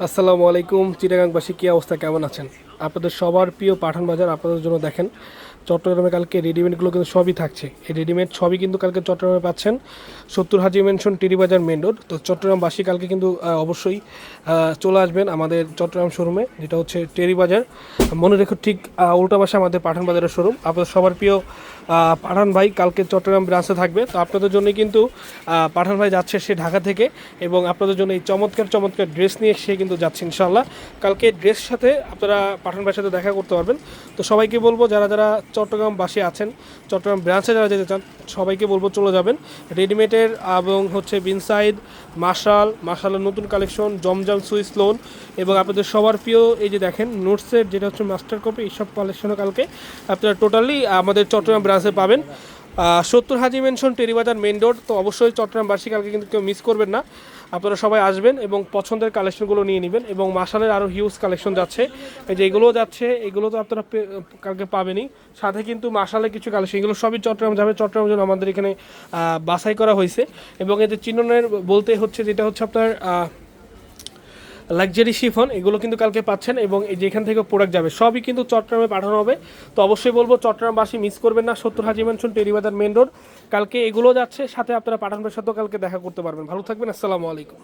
আসসালামু আলাইকুম চিটাগাংবাসী, কী অবস্থা, কেমন আছেন? আপনাদের সবার প্রিয় পাঠান বাজার আপনাদের জন্য দেখেন চট্টগ্রামে কালকে রেডিমেডগুলো কিন্তু সবই থাকছে। এই রেডিমেড সবই কিন্তু কালকে চট্টগ্রামে পাচ্ছেন 70 হাজি মেনশন টিরিবাজার মেন রোড। তো চট্টগ্রামবাসী কালকে কিন্তু অবশ্যই চলে আসবেন আমাদের চট্টগ্রাম শোরুমে, যেটা হচ্ছে টেরিবাজার। মনে রেখো ঠিক উল্টা পাশে আমাদের পাঠান বাজারের শোরুম। আপনাদের সবার প্রিয় পাঠান ভাই কালকে চট্টগ্রাম ব্রাঞ্চে থাকবে। তো আপনাদের জন্য কিন্তু পাঠান ভাই যাচ্ছে সে ঢাকা থেকে, এবং আপনাদের জন্য এই চমৎকার চমৎকার ড্রেস নিয়ে সে কিন্তু যাচ্ছে ইনশাল্লাহ। কালকে ড্রেস সাথে আপনারা পাঠান ভাইয়ের সাথে দেখা করতে পারবেন। তো সবাইকে বলবো যারা যারা চট্টগ্রামবাসী আছেন, চট্টগ্রাম ব্রাঞ্চে যারা যেতে চান, সবাইকে বলবো চলে যাবেন। রেডিমেডের এবং হচ্ছে বিনসাইড, মার্শালের নতুন কালেকশন, জমজম সুইস লোন, এবং আপনাদের সবার প্রিয় এই যে দেখেন নোটসের যেটা হচ্ছে মাস্টার কপি, এইসব কালেকশনও কালকে আপনারা টোটালি আমাদের চট্টগ্রাম ব্রাঞ্চে পাবেন। 70 হাজি মেনশন টেরিবাজার মেন রোড। তো অবশ্যই চট্টগ্রামবাসী কালকে কিন্তু কেউ মিস করবেন না। আপনারা সবাই আসবেন এবং পছন্দের কালেকশনগুলো নিয়ে নেবেন। এবং মার্শালের আরও হিউজ কালেকশন যাচ্ছে, এই যে এগুলোও যাচ্ছে, এগুলো তো আপনারা কালকে পাবেনই। সাথে কিন্তু মার্শালের কিছু কালেকশন, এগুলো সবই চট্টগ্রাম যাবে। চট্টগ্রামের জন্য আমাদের এখানে বাছাই করা হয়েছে। এবং এতে চিহ্নের বলতে হচ্ছে যেটা হচ্ছে আপনার লাক্সারি শিফন, এগুলো কিন্তু কালকে পাচ্ছেন। এবং এই যেখান থেকে প্রোডাক্ট যাবে সবই কিন্তু চট্টগ্রামে পাঠানো হবে। তো অবশ্যই বলবো চট্টগ্রামবাসী মিস করবেন না। 70 হাজি মেনশন টেরিবাজার মেন রোড কালকে এগুলো যাচ্ছে, সাথে আপনারা পাঠানবের সাথেও কালকে দেখা করতে পারবেন। ভালো থাকবেন, আসসালামু আলাইকুম।